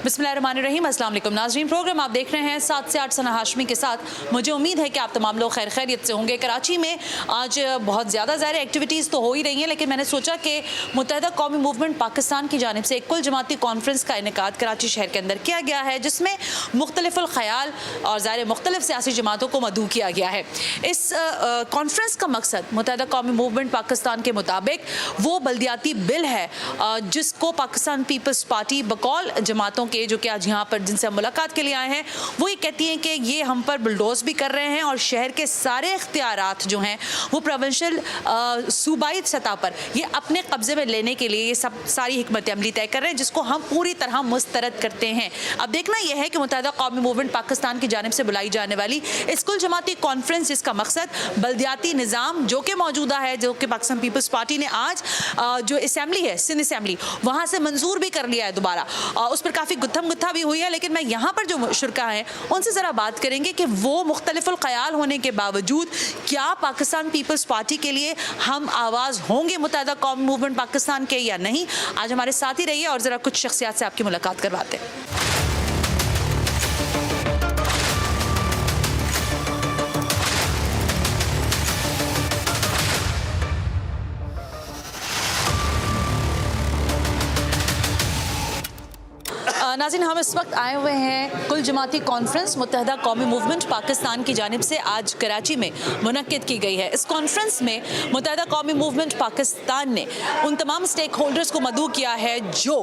बिस्मिल्लाहिर्रहमानिर्रहीम, अस्सलाम वालेकुम नाज़रीन। प्रोग्राम आप देख रहे हैं 7 से 8 सना हाशमी के साथ। मुझे उम्मीद है कि आप तमाम लोग खैर खैरियत से होंगे। कराची में आज बहुत ज़्यादा ज़ाहिर एक्टिविटीज़ तो हो ही रही हैं, लेकिन मैंने सोचा कि मुत्तहिदा कौमी मूवमेंट पाकिस्तान की जानिब से एक कुल जमाती कॉन्फ्रेंस का इनेकाद कराची शहर के अंदर किया गया है, जिसमें मुख्तलिफुल ख़याल और ज़ाहिर मुख्तलिफ सियासी जमातों को मदऊ किया गया है। इस कॉन्फ्रेंस का मकसद मुत्तहिदा कौमी मूवमेंट पाकिस्तान के मुताबिक वो बल्दियाती बिल है जिसको पाकिस्तान पीपल्स पार्टी बकौल जमातों के जो कि आज यहाँ पर जिनसे हम मुलाकात के लिए आए हैं, वो ये कहती हैं कि ये हम पर बुलडोज भी कर रहे हैं और शहर के सारे इख्तियारात जो हैं वो प्रोविंशियल सूबाई सतह पर ये अपने कब्जे में लेने के लिए ये सब सारी हिकमत अमली तय कर रहे हैं, जिसको हम पूरी तरह मुस्तरद करते हैं। अब देखना यह है कि मुत्तहिदा कौमी मूवमेंट पाकिस्तान की जानिब से बुलाई जाने वाली इस कुल जमाती कॉन्फ्रेंस, जिसका मकसद बल्दियाती निज़ाम जो कि मौजूदा है, जो कि पाकिस्तान पीपल्स पार्टी ने आज जो असम्बली है, सिंध असम्बली, वहाँ से मंजूर भी कर लिया है दोबारा, उस पर काफ़ी गुत्थम गुत्था भी हुई है। लेकिन मैं यहाँ पर जो शुरका हैं उनसे ज़रा बात करेंगे कि वो मुख्तलिफुल ख़याल होने के बावजूद क्या पाकिस्तान पीपल्स पार्टी के लिए हम आवाज़ होंगे मुत्तहिदा कौमी मूवमेंट पाकिस्तान के या नहीं। आज हमारे साथ ही रहिए और ज़रा कुछ शख्सियात से आपकी मुलाकात करवाते हैं। नाज़रीन, हम इस वक्त आए हुए हैं कुल जमाती कॉन्फ्रेंस मुत्तहिदा कौमी मूवमेंट पाकिस्तान की जानिब से आज कराची में मुनक्किद की गई है। इस कॉन्फ्रेंस में मुत्तहिदा कौमी मूवमेंट पाकिस्तान ने उन तमाम स्टेक होल्डर्स को मदऊ किया है जो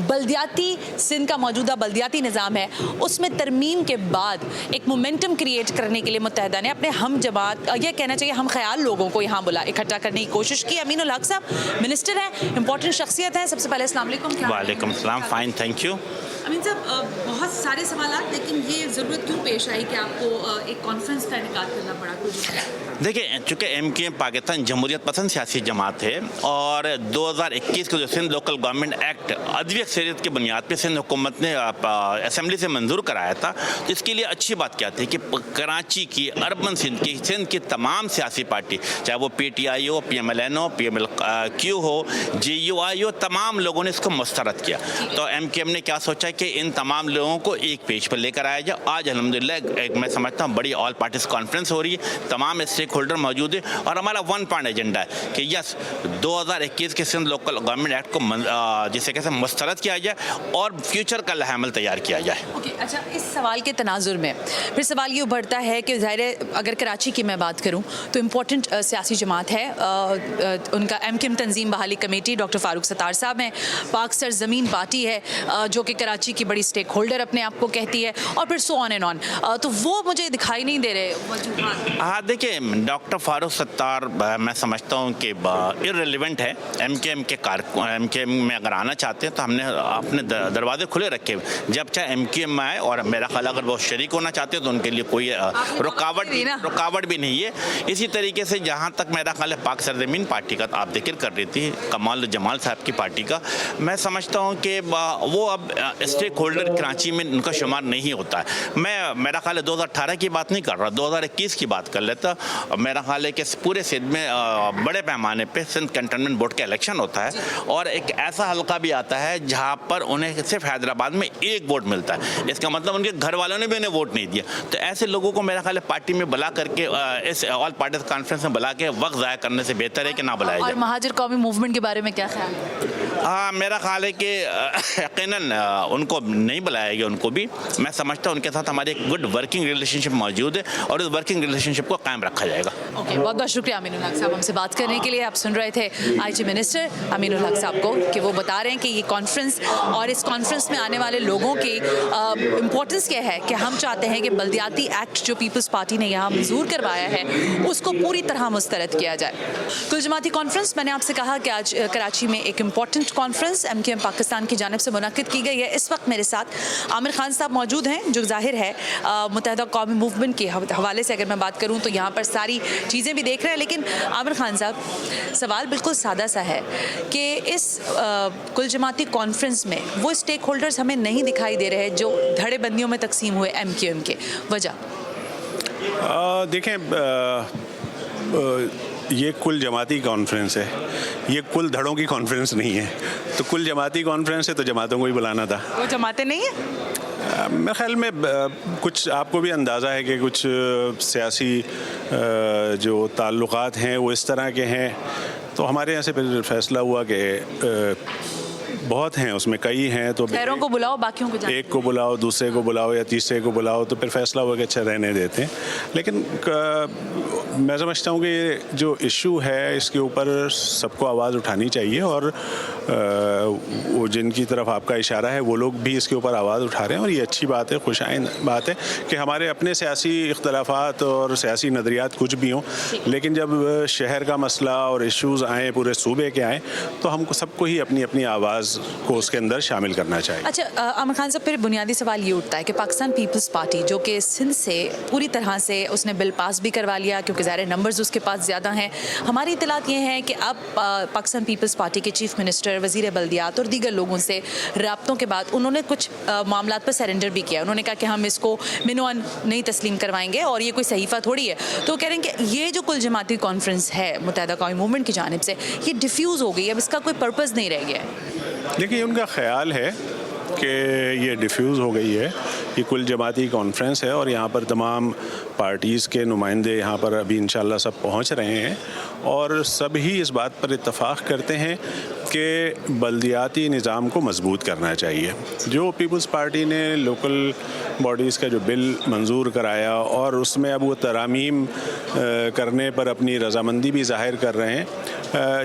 बल्दियाती सिंध का मौजूदा बल्दियाती निज़ाम है उसमें तरमीम के बाद एक मोमेंटम क्रिएट करने के लिए मुत्तहिदा ने अपने हम जमात, यह कहना चाहिए हम ख्याल लोगों को यहाँ बुला इकट्ठा करने की कोशिश की। अमीनुल हक साहब मिनिस्टर हैं, इंपॉर्टेंट शख्सियत हैं। सबसे पहले अस्सलाम वालेकुम। वालेकुम सलाम, फाइन, थैंक यू। अमीन साहब, बहुत सारे सवाल, लेकिन ये ज़रूरत क्यों पेश आई कि आपको एक कॉन्फ्रेंस का इनेकाद करना पड़ा? देखिए, चूँकि MKM पाकिस्तान जमहूरियत पसंद सियासी जमात है और 2021 के जो Sindh local government act Advi अक्सरियत की बुनियाद पर सिंध हुकूमत ने असम्बली से मंजूर कराया था, तो इसके लिए अच्छी बात क्या थी कि कराची की, अर्बन सिंध की तमाम सियासी पार्टी, चाहे वो PTI हो, PMLN हो, PMLQ हो, GUI हो, तमाम लोगों ने इसको मुस्तरद किया। तो MKM ने क्या सोचा कि इन तमाम लोगों को एक पेज पर लेकर आया जाए। आज अल्हम्दुलिल्लाह एक मैं समझता हूँ बड़ी ऑल पार्टीज कॉन्फ्रेंस हो रही है, तमाम स्टेक होल्डर मौजूद है और हमारा वन पॉइंट एजेंडा है कि यस 2021 के सिंध लोकल गवर्नमेंट एक्ट को जिसे कहते हैं मुस्तरद किया जाए और फ्यूचर का लहमल तैयार किया जाए। अच्छा, इस सवाल के तनाजुर में फिर सवाल ये उभरता है कि ज़ाहिर है अगर कराची की मैं बात करूँ तो इम्पोर्टेंट सियासी जमात है, उनका MKM तंजीम बहाली कमेटी, डॉक्टर फारूक सत्तार साहब हैं, पाक सरजमीन पार्टी है जो कि कराची की बड़ी स्टेक होल्डर अपने आप को कहती है, और फिर सो ऑन एंड ऑन, तो वो मुझे दिखाई नहीं दे रहे। हाँ, देखिए, डॉक्टर फारूक सत्तार मैं समझता हूँ कि इररिलेवेंट है। MKM में अगर आना चाहते हैं तो हमने अपने दरवाजे खुले रखे, जब चाहे MKM में आए, और मेरा ख्याल अगर वो शरीक होना चाहते हैं तो उनके लिए कोई रुकावट भी नहीं है। इसी तरीके से जहाँ तक मेरा ख्याल है पाक सरजमीन पार्टी का आप जिक्र कर रही थी, कमाल जमाल साहब की पार्टी का, मैं समझता हूँ कि वो अब स्टेक होल्डर कराची में उनका शुमार नहीं होता है। मेरा ख्याल है 2018 की बात नहीं कर रहा, 2021 की बात कर लेता। मेरा ख्याल है कि पूरे सिंध में बड़े पैमाने पे सिंध कैंटोनमेंट बोर्ड का इलेक्शन होता है और एक ऐसा हल्का भी आता है जहां पर उन्हें सिर्फ हैदराबाद में एक वोट मिलता है। इसका मतलब उनके घर वालों ने भी उन्हें वोट नहीं दिया। तो ऐसे लोगों को मेरा ख्याल है पार्टी में बुला करके, इस ऑल पार्टीज कॉन्फ्रेंस में बुला के वक्त ज़ाया करने से बेहतर है कि ना बुलाया जाए। और महाजिर कौमी मूवमेंट के बारे में क्या ख्याल है? हाँ, मेरा ख्याल है कि यकीनन उनको नहीं बुलाया गया। उनको भी मैं समझता हूँ उनके साथ हमारी एक गुड वर्किंग रिलेशनशिप मौजूद है और उस वर्किंग रिलेशनशिप को कायम रखा जाएगा। ओके, बहुत बहुत शुक्रिया अमीनुल हक साहब हमसे बात करने के लिए। आप सुन रहे थे IG मिनिस्टर अमीनुल हक साहब को कि वो बता रहे हैं कि ये कॉन्फ्रेंस और इस कॉन्फ्रेंस में आने वाले लोगों की इम्पोर्टेंस क्या है कि हम चाहते हैं कि बल्दियाती एक्ट जो पीपल्स पार्टी ने यहाँ मंजूर करवाया है उसको पूरी तरह मुस्तरद किया जाए। कुल जमाती कॉन्फ्रेंस, मैंने आपसे कहा कि आज कराची में एक इम्पॉर्टेंट कॉन्फ्रेंस MKM पाकिस्तान की जानिब से मुनक्किद की गई है। इस वक्त मेरे साथ आमिर खान साहब मौजूद हैं, जो जाहिर है मुत्तहिदा कौमी मूवमेंट के हवाले से अगर मैं बात करूं तो यहाँ पर सारी चीज़ें भी देख रहे हैं। लेकिन आमिर खान साहब, सवाल बिल्कुल सादा सा है कि इस कुल जमाती कॉन्फ्रेंस में वो स्टेक होल्डर्स हमें नहीं दिखाई दे रहे हैं जो धड़ेबंदियों में तकसीम हुए MKM के। वजह देखें, ये कुल जमाती कॉन्फ्रेंस है, ये कुल धड़ों की कॉन्फ्रेंस नहीं है। तो कुल जमाती कॉन्फ्रेंस है तो जमातों को ही बुलाना था। वो जमाते नहीं है? मेरे ख्याल में कुछ आपको भी अंदाज़ा है कि कुछ सियासी जो ताल्लुकात हैं वो इस तरह के हैं, तो हमारे यहाँ से फिर फैसला हुआ कि बहुत हैं, उसमें कई हैं, तो खैरों को बुलाओ, बाकियों को एक को बुलाओ, दूसरे को बुलाओ या तीसरे को बुलाओ, तो फिर फैसला हुआ कि अच्छा रहने देते हैं। लेकिन मैं समझता हूँ कि जो इशू है इसके ऊपर सबको आवाज़ उठानी चाहिए, और वो जिनकी तरफ आपका इशारा है वो लोग भी इसके ऊपर आवाज़ उठा रहे हैं, और ये अच्छी बात है, खुशाइन बात है कि हमारे अपने सियासी इख्तलाफात और सियासी नज़रियात कुछ भी हों, लेकिन जब शहर का मसला और इश्यूज़ आएँ, पूरे सूबे के आएँ, तो हमको सबको ही अपनी अपनी आवाज़ को उसके अंदर शामिल करना चाहिए। अच्छा आमिर खान साहब, फिर बुनियादी सवाल ये उठता है कि पाकिस्तान पीपल्स पार्टी जो कि सिंध से पूरी तरह से उसने बिल पास भी करवा लिया, क्योंकि ज़ाहिर नंबर्स उसके पास ज़्यादा हैं। हमारी इतलात ये है कि अब पाकिस्तान पीपल्स पार्टी के चीफ मिनिस्टर, वज़ीर बल्दियात और दीगर लोगों से रब्तों के बाद उन्होंने कुछ मामलात पर सरेंडर भी किया। उन्होंने कहा कि हम इसको मिनवान नहीं तस्लीम करवाएंगे और ये कोई सहीफ़ा थोड़ी है। तो कह रहे हैं कि ये जो कुल जमाती कॉन्फ्रेंस है मुत्तहिदा कौमी मूवमेंट की जानिब से, ये डिफ्यूज़ हो गई, अब इसका कोई पर्पज़ नहीं रह गया है। देखिए, उनका ख्याल है कि ये डिफ्यूज़ हो गई है, ये कुल जमाती कॉन्फ्रेंस है, और यहाँ पर तमाम पार्टीज़ के नुमाइंदे यहाँ पर अभी इंशाल्लाह सब पहुँच रहे हैं, और सब ही इस बात पर इत्तफ़ाक़ करते हैं कि बल्दियाती निज़ाम को मजबूत करना चाहिए। जो पीपल्स पार्टी ने लोकल बॉडीज़ का जो बिल मंजूर कराया और उसमें अब वो तरामीम करने पर अपनी रजामंदी भी ज़ाहिर कर रहे हैं,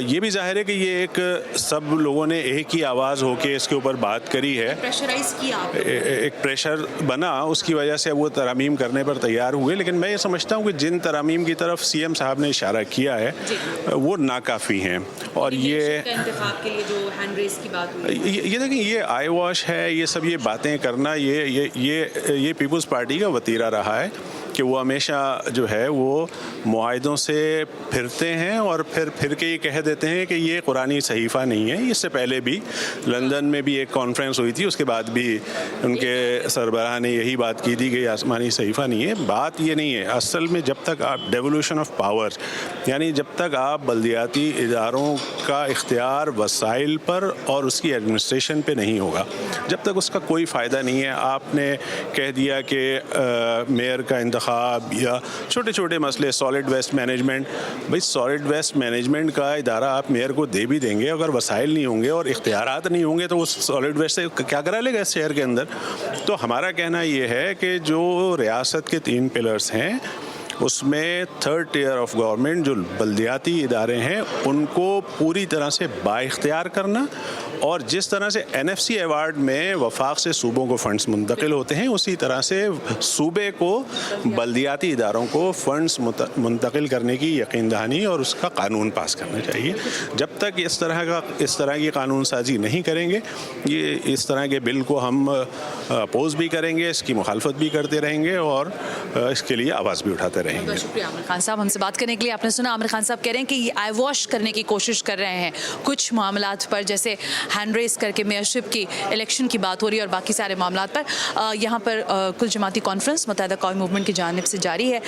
ये भी ज़ाहिर है कि ये एक सब लोगों ने एक ही आवाज़ होकर इसके ऊपर बात करी है, प्रेशराइज किया, एक प्रेशर बना, उसकी वजह से अब वो तरामीम करने पर तैयार हुए। लेकिन मैं ये समझता हूँ कि जिन तरामीम की तरफ सीएम साहब ने इशारा किया है वो नाकाफ़ी हैं, और ये के लिए जो हैंड रेस की बात हुई, ये देखिए, ये आई वॉश है, ये सब ये बातें करना, ये पीपल्स पार्टी का वतीरा रहा है कि वो हमेशा जो है वो मुआहिदों से फिरते हैं और फिर के ये कह देते हैं कि ये कुरानी सहीफ़ा नहीं है। इससे पहले भी लंदन में भी एक कॉन्फ्रेंस हुई थी, उसके बाद भी उनके सरबराह ने यही बात की थी कि आसमानी सहीफ़ा नहीं है। बात ये नहीं है, असल में जब तक आप डेवोल्यूशन ऑफ पावर, यानी जब तक आप बल्दियाती इदारों का इख्तियार वसाइल पर और उसकी एडमिनिस्ट्रेशन पे नहीं होगा, जब तक उसका कोई फ़ायदा नहीं है। आपने कह दिया कि मेयर का इंतखाब या छोटे छोटे मसले, सॉलिड वेस्ट मैनेजमेंट, भाई सॉलिड वेस्ट मैनेजमेंट का इदारा आप मेयर को दे भी देंगे, अगर वसाइल नहीं होंगे और इख्तियारात नहीं होंगे तो उस सॉलिड वेस्ट से क्या करा लेगा इस शहर के अंदर। तो हमारा कहना ये है कि जो रियासत के 3 पिलर्स हैं उसमें थर्ड टियर ऑफ गवर्नमेंट जो बल्दियाती इदारे हैं उनको पूरी तरह से बाइख्तियार करना, और जिस तरह से NFC अवार्ड में वफाक से सूबों को फ़ंड्स मुंतकिल होते हैं, उसी तरह से सूबे को बल्दियाती इदारों को फ़ंड्स मुंतकिल करने की यकीन दहानी और उसका कानून पास करना चाहिए। जब तक इस तरह की कानून साजी नहीं करेंगे, ये इस तरह के बिल को हम अपोज़ भी करेंगे, इसकी मुखालफत भी करते रहेंगे और इसके लिए आवाज़ भी उठाते रहेंगे। बहुत शुक्रिया आमिर खान साहब हमसे बात करने के लिए। आपने सुना आमिर खान साहब कह रहे हैं कि ये आई वॉश करने की कोशिश कर रहे हैं कुछ मामलात पर, जैसे हैंड रेस करके मेयरशिप की इलेक्शन की बात हो रही है और बाकी सारे मामलात पर। यहाँ पर कुल जमाती कॉन्फ्रेंस मुत्तहिदा कौमी मूवमेंट की जानिब से जारी है।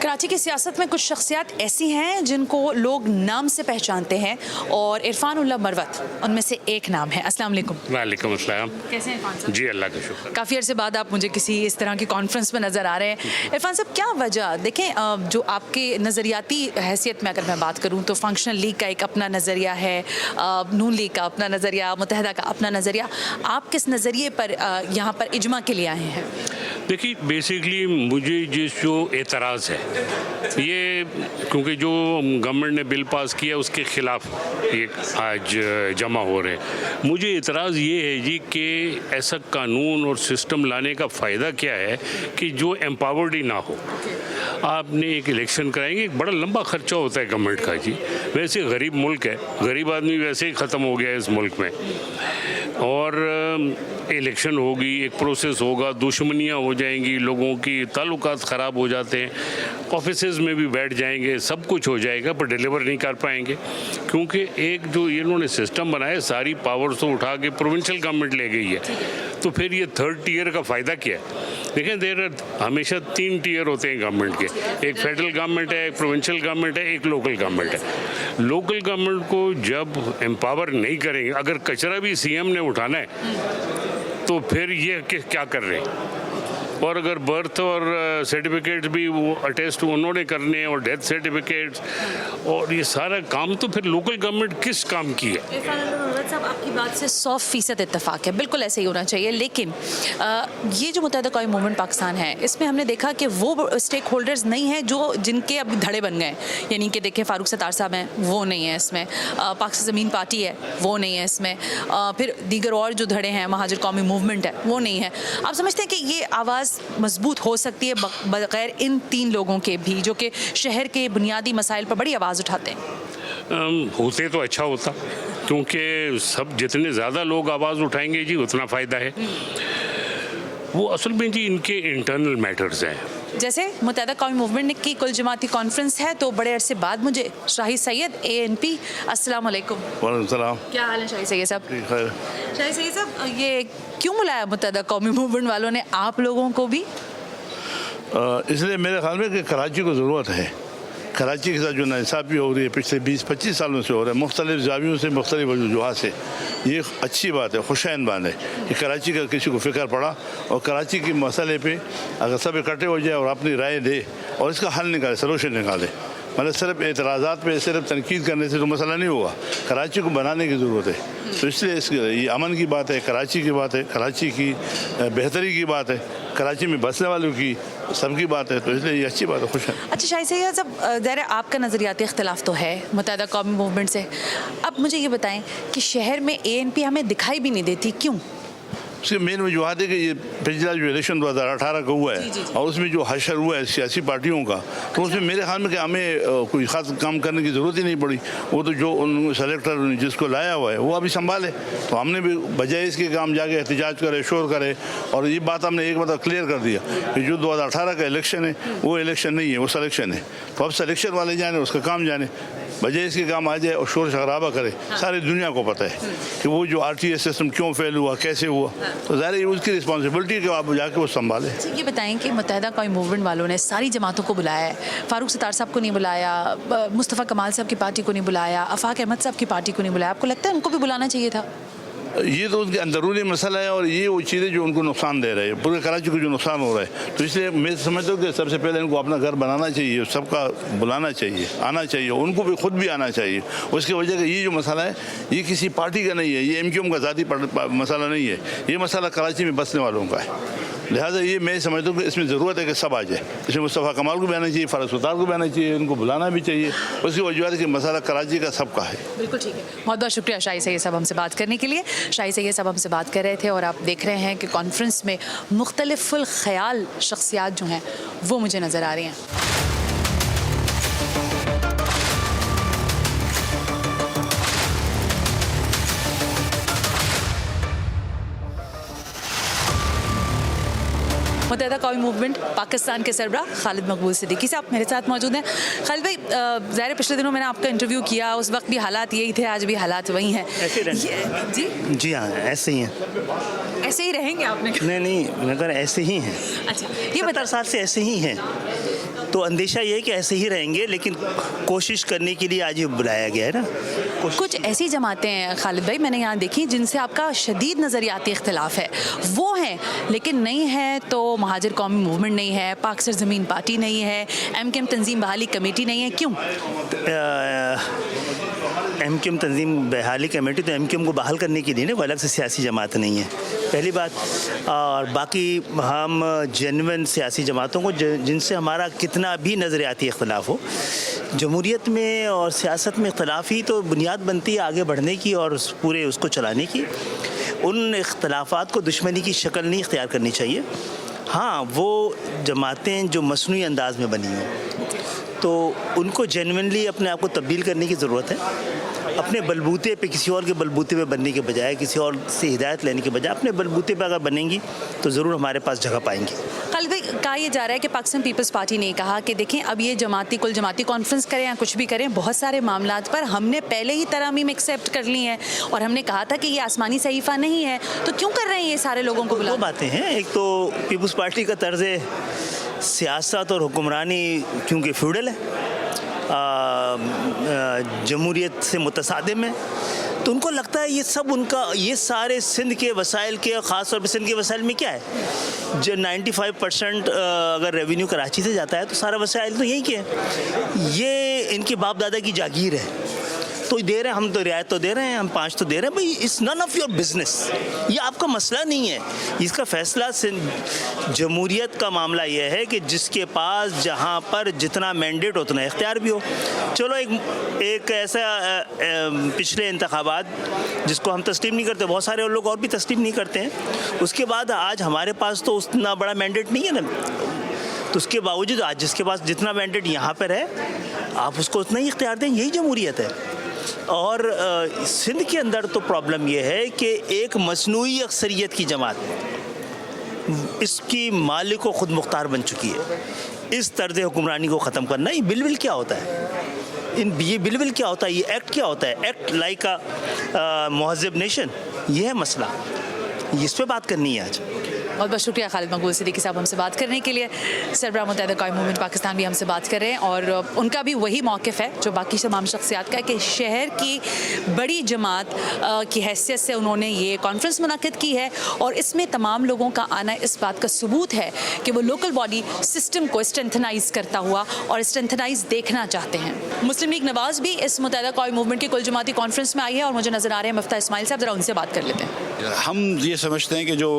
कराची की सियासत में कुछ शख्सियात ऐसी हैं जिनको लोग नाम से पहचानते हैं, और इरफान उल्लाह मरवत उनमें से एक नाम है। अस्सलाम वालेकुम। वालेकुम अस्सलाम। कैसे हैं इरफान साहब? जी अल्लाह का शुक्र। काफ़ी अर्से बाद आप मुझे किसी इस तरह की कॉन्फ्रेंस में नज़र आ रहे हैं। इरफान साहब, क्या वजह, देखें जो आपके नज़रियाती हैसियत में अगर मैं बात करूं तो फंक्शनल लीग का एक अपना नज़रिया है, नून लीग का अपना नज़रिया, मुत्तहिदा का अपना नज़रिया। आप किस नज़रिए पर यहाँ पर इजमा के लिए आए हैं? देखिए, बेसिकली मुझे जो एतराज़ है ये, क्योंकि जो गवर्नमेंट ने बिल पास किया उसके ख़िलाफ़ ये आज जमा हो रहे हैं। मुझे एतराज़ ये है जी कि ऐसा कानून और सिस्टम लाने का फ़ायदा क्या है कि जो एम्पावर्ड ही ना हो। आपने एक इलेक्शन कराएंगे, एक बड़ा लंबा खर्चा होता है गवर्नमेंट का जी। वैसे गरीब मुल्क है, गरीब आदमी वैसे ही ख़त्म हो गया है इस मुल्क में, और इलेक्शन होगी, एक प्रोसेस होगा, दुश्मनियाँ हो जाएंगी, लोगों की ताल्लुकात ख़राब हो जाते हैं, ऑफिसेज में भी बैठ जाएंगे, सब कुछ हो जाएगा पर डिलीवर नहीं कर पाएंगे, क्योंकि एक जो इन्होंने सिस्टम बनाया सारी पावर्स तो उठा के प्रोविंशियल गवर्नमेंट ले गई है, तो फिर ये थर्ड टीयर का फ़ायदा क्या है? देखें, देर हमेशा 3 टीयर होते हैं गवर्नमेंट के, एक फेडरल गवर्नमेंट है, एक प्रोविंशियल गवर्नमेंट है, एक लोकल गवर्नमेंट है। लोकल गवर्नमेंट को जब एम्पावर नहीं करेंगे, अगर कचरा भी सीएम ने उठाना है तो फिर ये क्या कर रहे हैं? और अगर बर्थ और सर्टिफिकेट्स भी वो अटेस्ट उन्होंने करने हैं और डेथ सर्टिफिकेट्स और ये सारा काम, तो फिर लोकल गवर्नमेंट किस काम की है? साहब, आपकी बात से 100% इत्तेफाक है, बिल्कुल ऐसे ही होना चाहिए। लेकिन ये जो मुत्तहिदा कौमी मूवमेंट पाकिस्तान है, इसमें हमने देखा कि वो स्टेक होल्डर्स नहीं हैं जो जिनके अभी धड़े बन गए, यानी कि देखें फारूक सत्तार साहब हैं, वो नहीं है इसमें, पाकिस्तान ज़मीन पार्टी है, वो नहीं है इसमें, फिर दीगर और जो धड़े हैं, महाजिर कौमी मूवमेंट है, वो नहीं है। आप समझते हैं कि ये आवाज़ मजबूत हो सकती है बगैर इन 3 लोगों के भी, जो कि शहर के बुनियादी मसाइल पर बड़ी आवाज़ उठाते हैं? होते तो अच्छा होता, क्योंकि सब जितने ज़्यादा लोग आवाज़ उठाएंगे जी उतना फ़ायदा है। वो असल में जी इनके इंटरनल मैटर्स हैं। जैसे मुत्तहिदा कौमी मूवमेंट की कुल जमाती कॉन्फ्रेंस है, तो बड़े अरसे बाद मुझे शाही सैयद ANP, अस्सलाम वालेकुम। वालेकुम सलाम। क्या हाल है शाही सैयद साहब? खैर। शाही सैयद साहब, ये क्यों बुलाया मुत्तहिदा कौमी मूवमेंट वालों ने आप लोगों को भी? इसलिए मेरे ख्याल में कि कराची को ज़रूरत है। कराची के साथ जो नाइंसाफ़ी हो रही है पिछले 20-25 सालों से हो रहा है, मुख्तलिफ जावियों से, मुख्तलिफ वजूहात से, ये अच्छी बात है, खुशैन बात है कि कराची का किसी को फ़िक्र पड़ा और कराची के मसले पे अगर सब इकट्ठे हो जाए और अपनी राय दे और इसका हल निकाले, सलूशन निकाले। मतलब सिर्फ एतराज़ात पे, सिर्फ तनकीद करने से तो मसला नहीं होगा, कराची को बनाने की ज़रूरत है। तो इसलिए ये अमन की बात है, कराची की बात है, कराची की बेहतरी की बात है, कराची में बसने वालों की सबकी बात है, तो इसलिए ये अच्छी बात है, खुश है। अच्छा शाही सैयद साहब, ज़रा आपका नज़रियाती इख्तिलाफ तो है मुत्तहिदा कौमी मूवमेंट से, अब मुझे ये बताएं कि शहर में ANP हमें दिखाई भी नहीं देती, क्यों? उसकी मेन वजूहत है कि ये पिछला जो इलेक्शन 2018 का हुआ है और उसमें जो हशर हुआ है सियासी पार्टियों का, तो उसमें मेरे ख्याल में कि हमें कोई ख़ास काम करने की ज़रूरत ही नहीं पड़ी। वो तो जो उन सेलेक्टर जिसको लाया हुआ है वो अभी संभाले, तो हमने भी बजाय इसके काम जाके एहतजाज करे, शोर करे, और ये बात हमने एक बार क्लियर कर दिया कि जो 2018 का इलेक्शन है वो इलेक्शन नहीं है, वो सलेक्शन है। तो अब सलेक्शन वाले जाने, उसका काम जाने, बजाय इसके काम आ जाए और शोर शराबा करे। सारी दुनिया को पता है कि वो जो RTS सिस्टम क्यों फेल हुआ, कैसे हुआ, तो ज़ाहिर है उसकी रिस्पॉन्सिबिलिटी है कि आप जाके वो संभाले। ये बताएं कि मुत्तहिदा कौमी मूवमेंट वालों ने सारी जमातों को बुलाया है, फारूक सत्तार साहब को नहीं बुलाया, मुस्तफ़ा कमाल साहब की पार्टी को नहीं बुलाया, आफाक अहमद साहब की पार्टी को नहीं बुलाया, आपको लगता है उनको भी बुलाना चाहिए था? ये तो उनके अंदरूनी मसला है और ये वो चीज़ें जो उनको नुकसान दे रहे हैं, पूरे कराची को जो नुकसान हो रहा है, तो इसलिए मैं समझता हूँ कि सबसे पहले इनको अपना घर बनाना चाहिए, सबका बुलाना चाहिए, आना चाहिए, उनको भी खुद भी आना चाहिए। उसकी वजह से ये जो मसला है ये किसी पार्टी का नहीं है, ये MQM का ज़ाती मसला नहीं है, ये मसला कराची में बसने वालों का है। लिहाजा ये मैं समझता हूँ कि इसमें ज़रूरत है कि सब आ जाए। इसमें मुस्तफ़ा कमाल को भी आना चाहिए, फारूक सत्तार को भी आना चाहिए, इनको बुलाना भी चाहिए। उसकी वजह से मसला कराची का सबका है। बिल्कुल ठीक है, बहुत बहुत शुक्रिया शाही सैयद साहब हमसे बात करने के लिए। शाही सैयद साहब हमसे बात कर रहे थे और आप देख रहे हैं कि कॉन्फ्रेंस में मुख्तलिफ़ुल ख़याल शख्सियात जो हैं वो मुझे नज़र आ रही हैं। मुत्तहिदा कौमी मूवमेंट पाकिस्तान के सरबराह खालिद मकबूल सिद्दीकी साहब मेरे साथ मौजूद हैं। खालिद भाई, ज़ाहिर पिछले दिनों मैंने आपका इंटरव्यू किया, उस वक्त भी हालात यही थे, आज भी हालात वही हैं। जी हाँ, ऐसे ही हैं। ऐसे ही रहेंगे आपने? नहीं, मगर ऐसे ही हैं। अच्छा, ये 70 साल से ऐसे ही हैं, तो अंदेशा ये है कि ऐसे ही रहेंगे, लेकिन कोशिश करने के लिए आज ये बुलाया गया है ना। कुछ ऐसी जमातें हैं खालिद भाई मैंने यहाँ देखी जिनसे आपका शदीद नज़रियाती इख्तिलाफ है, वो हैं, लेकिन नहीं है तो महाजिर कौमी मूवमेंट नहीं है, पाक सरज़मीन पार्टी नहीं है, MQM तंजीम बहाली कमेटी नहीं है, क्यों? MQM तंजीम बहाली कमेटी तो MQM को बहाल करने के लिए ना, वो अलग से सियासी जमात नहीं है, पहली बात। और बाकी हम जेन्युइन सियासी जमातों को जिनसे हमारा कितना भी नज़रियाती इख्तिलाफ हो, जमहूरियत में और सियासत में इख्तिलाफ ही तो बुनियाद बनती है आगे बढ़ने की और पूरे उसको चलाने की। उन इख्तिलाफ़ात को दुश्मनी की शक्ल नहीं इख्तियार करनी चाहिए। हाँ, वो जमातें जो मसनूई अंदाज में बनी हों तो उनको जेन्युइनली अपने आप को तब्दील करने की ज़रूरत है। अपने बलबूते पे, किसी और के बलबूते पे बनने के बजाय, किसी और से हिदायत लेने के बजाय अपने बलबूते पे अगर बनेंगी तो ज़रूर हमारे पास जगह पाएंगी। खालिद भाई, कहा यह जा रहा है कि पाकिस्तान पीपल्स पार्टी ने कहा कि देखें अब ये कुल जमाती कॉन्फ्रेंस करें या कुछ भी करें, बहुत सारे मामलात पर हमने पहले ही तरमीम एक्सेप्ट कर ली हैं और हमने कहा था कि ये आसमानी सहीफ़ा नहीं है, तो क्यों कर रहे हैं ये सारे लोगों को बुला? दो बातें हैं, एक तो पीपल्स पार्टी का तर्ज सियासत और हुक्मरानी क्योंकि फ्यूडल है, जमहूरियत से मुतसादिम है, तो उनको लगता है ये सब उनका, ये सारे सिंध के वसाइल के, ख़ास तौर पर सिंध के वसाइल में क्या है, जो 95% अगर रेवेन्यू कराची से जाता है तो सारा वसाइल तो यही के है, ये इनके बाप दादा की जागीर है, तो दे रहे हैं, हम तो रियायत तो दे रहे हैं, हम 5 तो दे रहे हैं, भाई it's none of your business, ये आपका मसला नहीं है। इसका फैसला जमहूरियत का मामला ये है कि जिसके पास जहाँ पर जितना मैंडेट उतना इख्तियार भी हो। चलो एक ऐसा पिछले इंतखाबात जिसको हम तस्लीम नहीं करते, बहुत सारे लोग और भी तस्लीम नहीं करते हैं, उसके बाद आज हमारे पास तो उतना बड़ा मैंडेट नहीं है ना, तो उसके बावजूद आज जिसके पास जितना मैंडेट यहाँ पर है आप उसको उतना ही इख्तियार दें, यही जमहूरियत है। और सिंध के अंदर तो प्रॉब्लम यह है कि एक मसनूई अक्सरियत की जमात इसकी मालिक व खुद मुख्तार बन चुकी है। इस तर्ज हुक्मरानी को ख़त्म करना, ये बिल क्या होता है, ये बिल क्या होता है, ये एक्ट क्या होता है, एक्ट लाइक अ मुहज़्ज़ब नेशन, ये है मसला, इस पर बात करनी है आज। बहुत बहुत शुक्रिया खालिद मकबूल सिद्दीकी साहब हमसे बात करने के लिए। सरबराह मुत्तहिदा कौमी मूवमेंट पाकिस्तान भी हमसे बात कर रहे हैं और उनका भी वही मौक़िफ़ है जो बाकी तमाम शख्सियात का है कि शहर की बड़ी जमात की हैसियत से उन्होंने ये कॉन्फ्रेंस मुनक़िद की है और इसमें तमाम लोगों का आना इस बात का सबूत है कि वो लोकल बॉडी सिस्टम को स्ट्रेंथनाइज करता हुआ और स्ट्रेंथनाइज देखना चाहते हैं। मुस्लिम लीग नवाज़ भी इस मुत्तहिदा कौमी मूवमेंट की कुल जमाती कॉन्फ्रेंस में आई है और मुझे नज़र आ रहे हैं मुफ्ती इस्माइल साहब, ज़रा उनसे बात कर लेते हैं। हम ये समझते हैं कि जो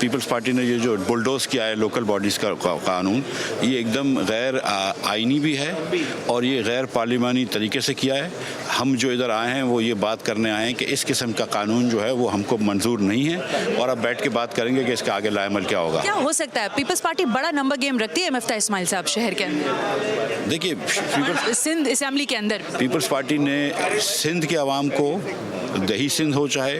पीपल्स पार्टी ने ये जो बुलडोज किया है लोकल बॉडीज़ का कानून, ये एकदम गैर आइनी भी है और ये गैर पार्लिमानी तरीके से किया है। हम जो इधर आए हैं वो ये बात करने आए हैं कि इस किस्म का कानून जो है वो हमको मंजूर नहीं है और अब बैठ के बात करेंगे कि इसका आगे लाएमल क्या होगा। क्या हो सकता है? पीपल्स पार्टी बड़ा नंबर गेम रखती है मुफ्ती इस्माइल साहब शहर के अंदर, देखिए सिंध असेंबली के अंदर। पीपल्स पार्टी ने सिंध के अवाम को, दही सिंध हो चाहे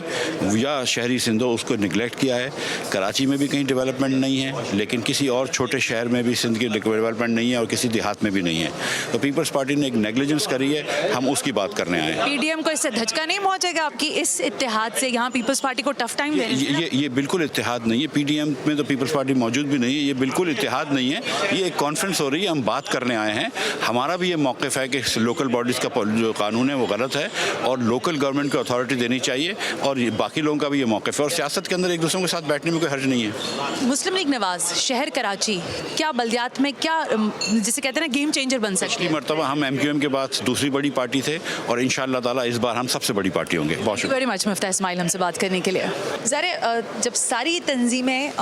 या शहरी सिंध हो, उसको निगलेक्ट किया है। कराची में भी कहीं डेवलपमेंट नहीं है, लेकिन किसी और छोटे शहर में भी सिंध की डेवलपमेंट नहीं है और किसी देहात में भी नहीं है। तो पीपल्स पार्टी ने एक नेग्लिजेंस करी है, हम उसकी बात करने आए हैं। पीडीएम को इससे धचका नहीं पहुंचेगा आपकी इस इत्तेहाद से? यहाँ पीपल्स पार्टी को टफ टाइम ये बिल्कुल इत्तेहाद नहीं है। पीडीएम में तो पीपल्स पार्टी मौजूद भी नहीं है, ये बिल्कुल इत्तेहाद नहीं है। ये एक कॉन्फ्रेंस हो रही है, हम बात करने आए हैं। हमारा भी ये मौक़िफ़ है कि लोकल बॉडीज़ का जो कानून है वो गलत है और लोकल गवर्नमेंट को अथॉरिटी देनी चाहिए और बाकी लोगों का भी ये मौक़िफ़ है और सियासत के अंदर एक दूसरों के साथ बैठने में कोई हर्ज नहीं है। मुस्लिम लीग नवाज शहर कराची क्या बल्दियात में क्या जिसे कहते हैं ना गेम चेंजर बन सकती है? मरतबा हम MQM के बाद दूसरी बड़ी पार्टी थे और इंशाअल्लाह ताला इस बार हम सबसे बड़ी पार्टी होंगे। बहुत शुक्रिया वेरी मच मुफ्ती इस्माइल हमसे बात करने के लिए। ज़रा जब सारी तंजीमें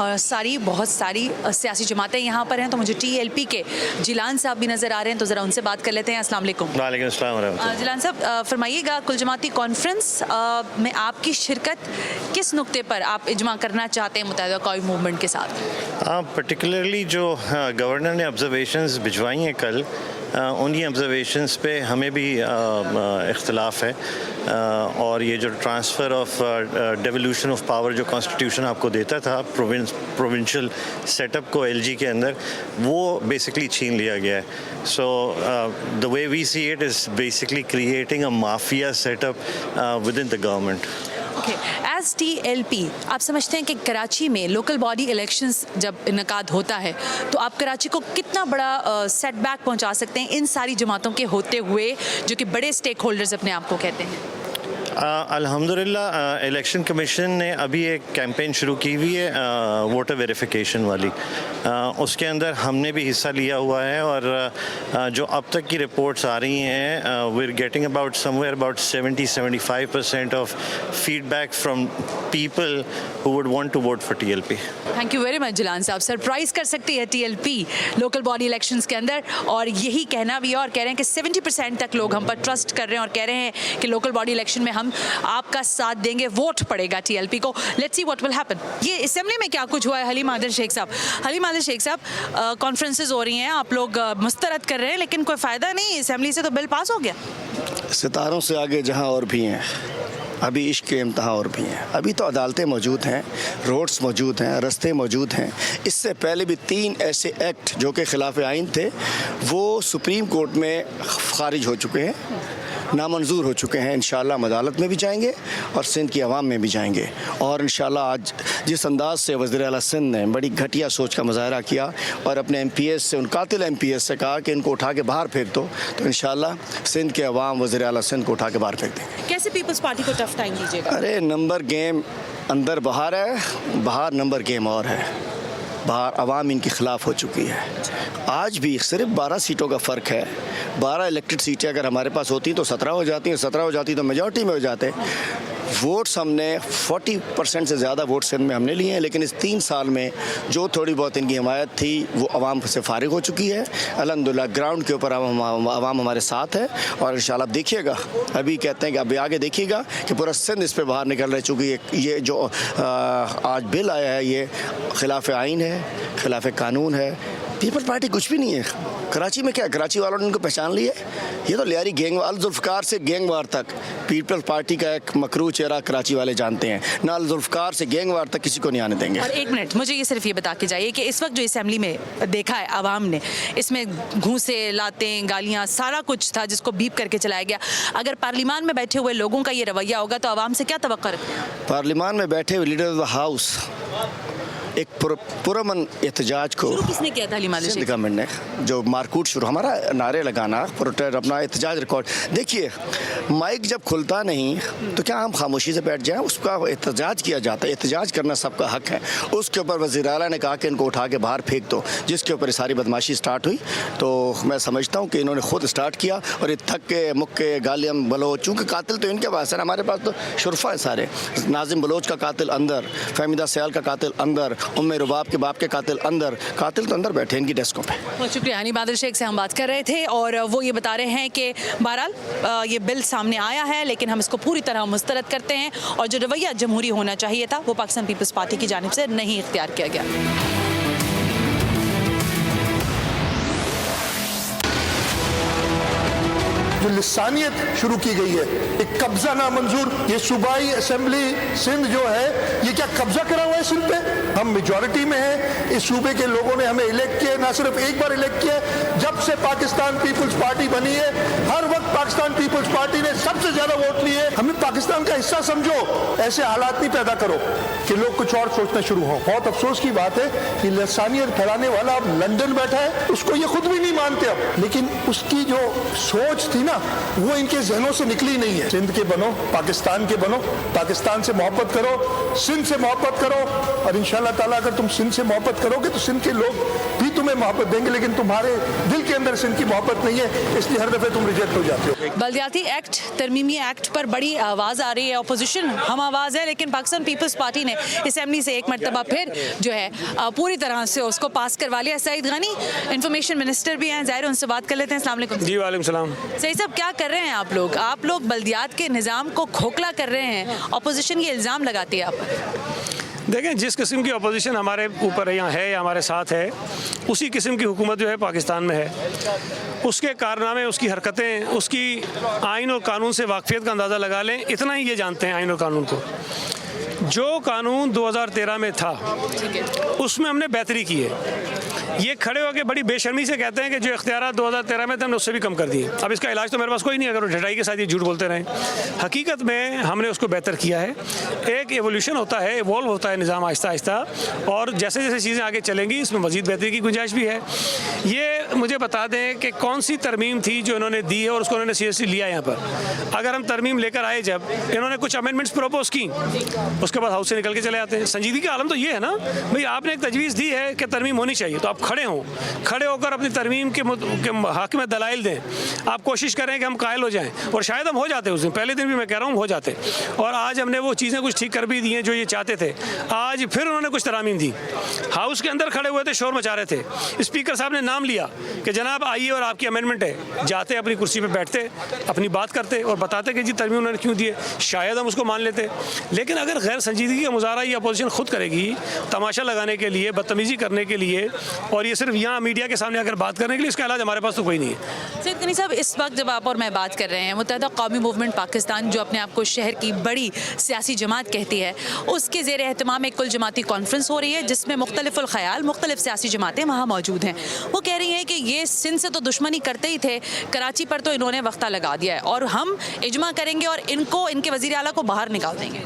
बहुत सारी सियासी जमातें यहाँ पर हैं तो मुझे TLP के जिलान साहब भी नज़र आ रहे हैं, तो ज़रा उनसे बात कर लेते हैं। अस्सलाम वालेकुम। वालेकुम अस्सलाम। जिलान साहब फरमाइएगा, कुल जमाती कॉन्फ्रेंस में आपकी शिरकत किस नुक्ते पर आप इजमा करना चाहते हैं मुत्तहिदा कौमी मूवमेंट के साथ? पर्टिकुलरली जो गवर्नर ने ऑब्जर्वेशंस भिजवाई हैं कल, उन्हीं ऑब्जर्वेशंस पे हमें भी इख्तिलाफ है और ये जो transfer of devolution of power जो कॉन्स्टिट्यूशन आपको देता था प्रोविंशियल सेटअप को LG के अंदर, वो बेसिकली छीन लिया गया है। So the way we see it is basically creating a mafia setup within the government. As TLP आप समझते हैं कि कराची में लोकल बॉडी इलेक्शंस जब इनकाद होता है तो आप कराची को कितना बड़ा सेटबैक पहुंचा सकते हैं इन सारी जमातों के होते हुए जो कि बड़े स्टेक होल्डर्स अपने आप को कहते हैं? अल्हम्दुलिल्लाह इलेक्शन कमीशन ने अभी एक कैंपेन शुरू की हुई है वोटर वेरिफिकेशन वाली, उसके अंदर हमने भी हिस्सा लिया हुआ है और जो अब तक की रिपोर्ट्स आ रही हैं, we are getting about somewhere about 70-75% of feedback from people who would want to vote for TLP। Thank you very much Jilan साहब। सरप्राइज कर सकती है TLP लोकल बॉडी इलेक्शंस के अंदर और यही कहना भी है और कह रहे हैं कि 70% तक लोग हम पर ट्रस्ट कर रहे हैं और कह रहे हैं कि लोकल बॉडी इलेक्शन में हम हम आपका साथ देंगे, वोट पड़ेगा टीएलपी को। Let's see what will happen. ये असेंबली में क्या कुछ हुआ है हलीम आदिल शेख साहब? हलीम आदिल शेख साहब, कॉन्फ्रेंसेज हो रही हैं, आप लोग मुस्तरद कर रहे हैं, लेकिन कोई फ़ायदा नहीं, असेंबली से तो बिल पास हो गया। सितारों से आगे जहां और भी हैं, अभी इश्क के इम्तहान और भी हैं। अभी तो अदालतें मौजूद हैं, रोड्स मौजूद हैं, रास्ते मौजूद हैं। इससे पहले भी 3 ऐसे एक्ट जो कि खिलाफ आइन थे वो सुप्रीम कोर्ट में खारिज हो चुके हैं, नामंजूर हो चुके हैं। इंशाल्लाह हम अदालत में भी जाएंगे और सिंध की आवाम में भी जाएंगे। और इंशाल्लाह आज जिस अंदाज से वज़ीर आला सिंध ने बड़ी घटिया सोच का मुजाहरा किया और अपने MPS से, उन कातिल MPS से कहा कि इनको उठा के बाहर फेंक दो, तो इंशाल्लाह सिंध के अवाम वज़ीर आला सिंध को उठा के बाहर फेंक देंगे। कैसे पीपल्स पार्टी को टफ टाइम दीजिएगा? अरे नंबर गेम अंदर बाहर है, बाहर नंबर गेम और है। बाहर अवाम इनके ख़िलाफ़ हो चुकी है। आज भी सिर्फ 12 सीटों का फ़र्क है। 12 इलेक्टेड सीटें अगर हमारे पास होती तो 17 हो जाती हैं, 17 हो जाती तो मेजॉरिटी में हो जाते। वोट्स हमने 40% से ज़्यादा वोट सिंध में हमने लिए हैं, लेकिन इस 3 साल में जो थोड़ी बहुत इनकी हिमायत थी वो अवाम से फारिग हो चुकी है। अल्हम्दुलिल्लाह ग्राउंड के ऊपर अवाम हमारे साथ है और इंशाल्लाह देखिएगा, अभी कहते हैं कि अभी आगे देखिएगा कि पूरा सिंध इस पर बाहर निकल रहा है। चूँकि ये जो आज बिल आया है ये खिलाफ आइन है, खिलाफ कानून है। पीपल्स पार्टी कुछ भी नहीं है। कराची में क्या, कराची वालों ने इनको पहचान लिया। ये तो लियारी गैंग, अल-जुल्फ़कार से गैंगवार तक पीपल्स पार्टी का एक मकरू चेहरा कराची वाले जानते हैं। ना अल-जुल्फ़कार से गैंगवार तक किसी को नहीं आने देंगे। और एक मिनट, मुझे ये सिर्फ ये बता के जाइए कि इस वक्त जो असेंबली में देखा है आवाम ने, इसमें घूंसे, लातें, गालियाँ, सारा कुछ था जिसको बीप करके चलाया गया। अगर पार्लियामान में बैठे हुए लोगों का ये रवैया होगा तो आवाम से क्या तवक्को रखते हैं? पार्लियामान में बैठे हुए लीडर ऑफ द हाउस एक पुरअमन एहतजाज को किसने किया था? हलीम आदिल शेख गवर्नमेंट ने जो मारकूट शुरू, हमारा नारे लगाना, प्रोटेस्ट, अपना एहतजाज रिकॉर्ड। देखिए माइक जब खुलता नहीं तो क्या हम खामोशी से बैठ जाएं? उसका एहतजाज किया जाता है। एहतजाज करना सबका हक है। उसके ऊपर वज़ीर आला ने कहा कि इनको उठा के बाहर फेंक दो, जिसके ऊपर सारी बदमाशी स्टार्ट हुई। तो मैं समझता हूँ कि इन्होंने खुद स्टार्ट किया और ये थक के मुक्के गालियाँ बलोच, चूँकि कातिल तो इनके पास है, हमारे पास तो शुरफा है सारे। नाजिम बलोच का कातिल अंदर, फहमीदा सयाल का कातिल अंदर, उम्मे रुबाब के बाप के कातिल अंदर। कातिल तो अंदर बैठे इनकी डेस्कों पे। बहुत शुक्रिया। हलीम आदिल शेख से हम बात कर रहे थे और वो ये बता रहे हैं कि बहरहाल ये बिल सामने आया है, लेकिन हम इसको पूरी तरह मुस्तरद करते हैं और जो रवैया जमहूरी होना चाहिए था वो पाकिस्तान पीपल्स पार्टी की जानिब से नहीं इख्तियार किया गया। जो लिसानियत शुरू की गई है, एक कब्जा नामंजूर, ये सूबाई असेंबली सिंध जो है ये क्या कब्जा करा हुआ है सिंध पे? हम मेजॉरिटी में हैं, इस सूबे के लोगों ने हमें इलेक्ट किया, ना सिर्फ एक बार इलेक्ट किया। जब से पाकिस्तान पीपल्स पार्टी बनी है हर वक्त पाकिस्तान पीपल्स पार्टी ने सबसे ज्यादा वोट लिए। हमें पाकिस्तान का हिस्सा समझो, ऐसे हालात नहीं पैदा करो कि लोग कुछ और सोचना शुरू हो। बहुत अफसोस की बात है कि लिसानियत फैलाने वाला अब लंदन बैठा है, उसको ये खुद भी नहीं मानते अब, लेकिन उसकी जो सोच थी ना वो इनके जहनों से निकली नहीं है। सिंध के बनो, पाकिस्तान के बनो, पाकिस्तान से मोहब्बत करो, सिंध से मोहब्बत करो और इंशाल्लाह ताला अगर तुम सिंध से मोहब्बत करोगे तो सिंध के लोग भी तुम्हें मोहब्बत देंगे। लेकिन तुम्हारे दिल के अंदर सिंध की मोहब्बत नहीं है, इसलिए हर दफे तुम रिजेक्ट हो जाते हो। बल्दियाती एक्ट, तरमीमी एक्ट पर बड़ी आवाज़ आ रही है, अपोजिशन हम आवाज़ है, लेकिन पाकिस्तान पीपल्स पार्टी ने असेंबली से एक मरतबा फिर जो है पूरी तरह से उसको पास करवा लिया। सईद गनी इंफॉर्मेशन मिनिस्टर भी हैं, ज़ाहिर उनसे बात कर लेते हैं। अस्सलाम वालेकुम। जी वालेकुम सलाम। सही साहब, क्या कर रहे हैं आप लोग? आप लोग बल्दियात के निज़ाम को खोखला कर रहे हैं, अपोजिशन ये इल्ज़ाम लगाती है आप पर। देखें, जिस किस्म की अपोजिशन हमारे ऊपर यहाँ है या हमारे साथ है, उसी किस्म की हुकूमत जो है पाकिस्तान में है। उसके कारनामे, उसकी हरकतें, उसकी आइन और कानून से वाकफियत का अंदाज़ा लगा लें। इतना ही ये जानते हैं आइन और कानून को। जो कानून 2013 में था उसमें हमने बेहतरी की है। ये खड़े होकर बड़ी बेशर्मी से कहते हैं कि जो इख्तियारात 2013 में थे हमने उससे भी कम कर दिए। अब इसका इलाज तो मेरे पास कोई नहीं, अगर वो ढटाई के साथ ये झूठ बोलते रहें। हकीकत में हमने उसको बेहतर किया है। एक एवोल्यूशन होता है, इवॉल्व होता है निज़ाम आहिस्ता आहिस्ता, और जैसे जैसे चीज़ें आगे चलेंगी इसमें मज़ीद बेहतरी की गुंजाइश भी है। ये मुझे बता दें कि कौन सी तरमीम थी जो इन्होंने दी है और उसको उन्होंने सीरियसली लिया यहाँ पर। अगर हम तरमीम लेकर आए, जब इन्होंने कुछ अमेंडमेंट्स प्रपोज की, उसके बाद हाउस से निकल के चले आते हैं। संजीदगी का आलम तो ये है ना भाई, आपने एक तजवीज़ दी है कि तरमीम होनी चाहिए, तो आप खड़े होकर अपनी तरमीम के हक़ में दलाइल दें, आप कोशिश करें कि हम कायल हो जाएं, और शायद हम हो जाते उस दिन, पहले दिन भी मैं कह रहा हूँ हो जाते, और आज हमने वो चीज़ें कुछ ठीक कर भी दी हैं जो ये चाहते थे। आज फिर उन्होंने कुछ तरामीम दी, हाउस के अंदर खड़े हुए थे, शोर मचा रहे थे, स्पीकर साहब ने नाम लिया कि जनाब आइए और आपकी अमेंडमेंट है, जाते अपनी कुर्सी पर बैठते, अपनी बात करते और बताते कि जी तरमीम उन्होंने क्यों दिए, शायद हम उसको मान लेते। लेकिन अगर गैर संजीदगी का मुजाहरा ये अपोजिशन खुद करेगी, तमाशा लगाने के लिए, बदतमीजी करने के लिए, और ये सिर्फ यहाँ मीडिया के सामने आकर बात करने के लिए, इसका इलाज हमारे पास तो कोई नहीं है। सैयद गनी साहब, इस वक्त जब आप और मैं बात कर रहे हैं, मुत्तहदा कौमी मूवमेंट पाकिस्तान जो अपने आप को शहर की बड़ी सियासी जमात कहती है, उसके ज़ेर एहतमाम एक कुल जमाती कॉन्फ्रेंस हो रही है जिसमें मुख्तलिफुल ख़याल, मुख्तलिफ सियासी जमातें वहाँ मौजूद हैं। वो कह रही हैं कि ये सिंध से तो दुश्मनी करते ही थे, कराची पर तो इन्होंने वक्ता लगा दिया है और हम इजमा करेंगे और इनको, इनके वज़ीर आला को बाहर निकाल देंगे।